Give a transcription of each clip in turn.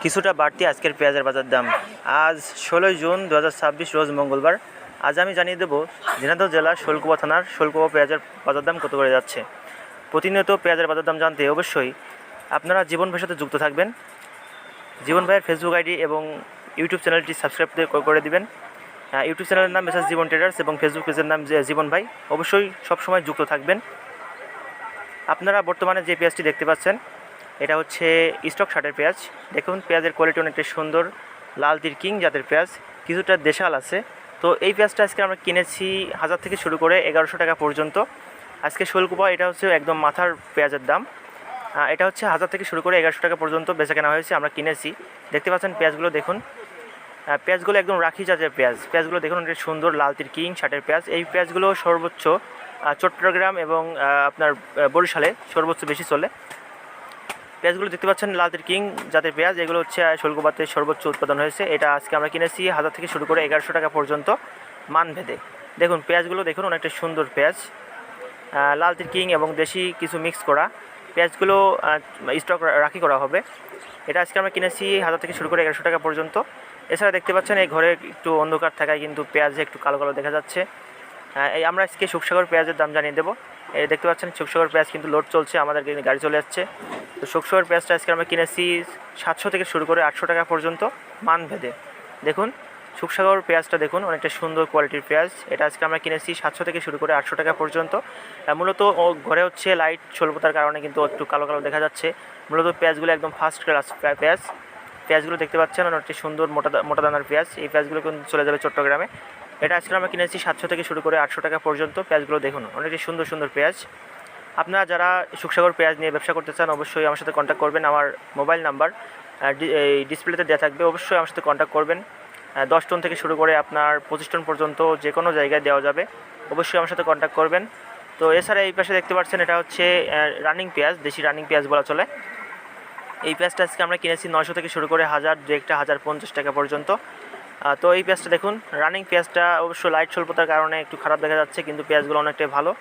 কিছুটা বাড়তি আজকের পেঁয়াজের বাজার দাম। আজ 16 জুন 2026 রোজ মঙ্গলবার। আজ আমি জানিয়ে দেবো ঝিনাইদহ জেলার শোলকুপা থানার শোলকুপা পেঁয়াজের বাজার দাম কত করে যাচ্ছে। প্রতিনিয়ত পেঁয়াজের বাজার দাম জানতে অবশ্যই আপনারা জীবন ভাইয়ের সাথে যুক্ত থাকবেন। জীবন ভাইয়ের ফেসবুক আইডি এবং ইউটিউব চ্যানেলটি সাবস্ক্রাইব করে দিবেন। ইউটিউব চ্যানেলের নাম মেসাজ জীবন ট্রেডার্স এবং ফেসবুক পেজের নাম জীবন ভাই। অবশ্যই সবসময় যুক্ত থাকবেন। আপনারা বর্তমানে যে পেঁয়াজটি দেখতে পাচ্ছেন এটা হচ্ছে স্টক শার্টের পেঁয়াজ। দেখুন পেঁয়াজের কোয়ালিটি অনেকটা সুন্দর, লাল তীর কিং জাতের পেঁয়াজ, কিছুটা দেশাল আছে। তো এই পেঁয়াজটা আজকে আমরা কিনেছি 1000 থেকে শুরু করে 1100 টাকা পর্যন্ত। আজকে শোলকুপা এটা হচ্ছে একদম মাথার পেঁয়াজের দাম। এটা হচ্ছে 1000 থেকে শুরু করে 1100 টাকা পর্যন্ত বেচা কেনা হয়েছে, আমরা কিনেছি। দেখতে পাচ্ছেন পেঁয়াজগুলো দেখুন, পেঁয়াজগুলো একদম রাখি জাতের পেঁয়াজ। পেঁয়াজগুলো দেখুন অনেক সুন্দর লাল তীর কিং শার্টের পেঁয়াজ। এই পেঁয়াজগুলো সর্বোচ্চ চট্টগ্রাম এবং আপনার বরিশালে সর্বোচ্চ বেশি চলে। পেঁয়াজগুলো দেখতে পাচ্ছেন লাল তীর কিং জাতের পেঁয়াজ, এগুলো হচ্ছে শোলকুপাতে সর্বোচ্চ উৎপাদন হয়েছে। এটা আজকে আমরা কিনেছি 1000 থেকে শুরু করে 1100 টাকা পর্যন্ত মান ভেদে। দেখুন পেঁয়াজগুলো দেখুন অনেকটা সুন্দর পেঁয়াজ, লাল তীর কিং এবং দেশি কিছু মিক্স করা পেঁয়াজগুলো স্টক রাখি করা হবে। এটা আজকে আমরা কিনেছি 1000 থেকে শুরু করে 1100 টাকা পর্যন্ত। এছাড়া দেখতে পাচ্ছেন এই ঘরে একটু অন্ধকার থাকায় কিন্তু পেঁয়াজে একটু কালো কালো দেখা যাচ্ছে। এই আমরা আজকে শুকসাগর পেঁয়াজের দাম জানিয়ে দেবো। এই দেখতে পাচ্ছেন শুকসাগর পেঁয়াজ কিন্তু লোড চলছে, আমাদের গাড়ি চলে যাচ্ছে। তো শুকসাগর পেঁয়াজটা আজকে আমরা কিনেছি 700 থেকে শুরু করে 800 টাকা পর্যন্ত মান ভেদে। দেখুন শুকসাগর পেঁয়াজটা দেখুন অনেকটা সুন্দর কোয়ালিটির পেঁয়াজ। এটা আজকে আমরা কিনেছি 700 থেকে শুরু করে 800 টাকা পর্যন্ত। মূলত ঘরে হচ্ছে লাইট স্বল্পতার কারণে কিন্তু একটু কালো কালো দেখা যাচ্ছে। মূলত পেঁয়াজগুলো একদম ফার্স্ট ক্লাস পেঁয়াজগুলো দেখতে পাচ্ছেন অনেকটা সুন্দর মোটা দানার পেঁয়াজ। এই পেঁয়াজগুলো কিন্তু চলে যাবে চট্টগ্রামে। এটা আজকে আমরা কিনেছি 700 থেকে শুরু করে 800 টাকা পর্যন্ত। পেঁয়াজগুলো দেখুন অনেকটা সুন্দর সুন্দর পেঁয়াজ। আপনারা যারা শুকসাগর পেঁয়াজ নিয়ে ব্যবসা করতে চান অবশ্যই আমার সাথে কন্ট্যাক্ট করবেন। আমার মোবাইল নাম্বার এই ডিসপ্লেতে দেওয়া থাকবে, অবশ্যই আমার সাথে কন্ট্যাক্ট করবেন। 10 টন থেকে শুরু করে আপনার 25 টন পর্যন্ত যে কোনো জায়গায় দেওয়া যাবে, অবশ্যই আমার সাথে কন্ট্যাক্ট করবেন। তো এছাড়া এই পাশে দেখতে পাচ্ছেন এটা হচ্ছে রানিং পেঁয়াজ, দেশি রানিং পেঁয়াজ বলা চলে। এই পেঁয়াজটা আজকে আমরা কিনেছি 900 থেকে শুরু করে 1000, দু একটা 1050 টাকা পর্যন্ত। তো এই পেঁয়াজটা দেখুন রানিং পেঁয়াজটা অবশ্য লাইট স্বল্পতার কারণে একটু খারাপ দেখা যাচ্ছে, কিন্তু পেঁয়াজগুলো অনেকটাই ভালো।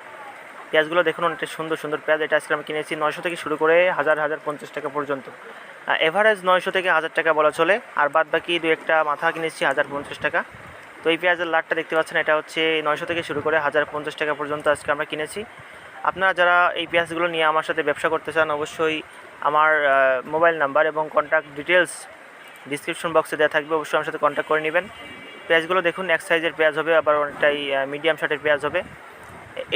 পেঁয়াজগুলো দেখুন অনেকটা সুন্দর সুন্দর পেঁয়াজ। এটা আজকে আমি কিনেছি 900 থেকে শুরু করে 1050 টাকা পর্যন্ত। এভারেজ 900 থেকে 1000 টাকা বলা চলে, আর বাদ বাকি দু একটা মাথা কিনেছি 1050 টাকা। তো এই পেঁয়াজের লাটটা দেখতে পাচ্ছেন এটা হচ্ছে 900 থেকে শুরু করে 1050 টাকা পর্যন্ত আজকে আমরা কিনেছি। আপনারা যারা এই পেঁয়াজগুলো নিয়ে আমার সাথে ব্যবসা করতে চান অবশ্যই আমার মোবাইল নাম্বার এবং কন্ট্যাক্ট ডিটেলস ডিসক্রিপশন বক্সে দেওয়া থাকবে, অবশ্যই আমার সাথে কন্ট্যাক্ট করে নেবেন। পেঁয়াজগুলো দেখুন এক সাইজের পেঁয়াজ হবে, আবার অনেকটাই মিডিয়াম শার্টের পেঁয়াজ হবে।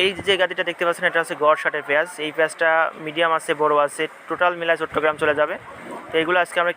এই যে গাদিটা দেখতে পাচ্ছেন এটা হচ্ছে গড় শার্টের পেঁয়াজ। এই পেঁয়াজটা মিডিয়াম আছে, বড় আছে, টোটাল মিলায় চট্টগ্রাম চলে যাবে। তো এইগুলো আজকে আমরা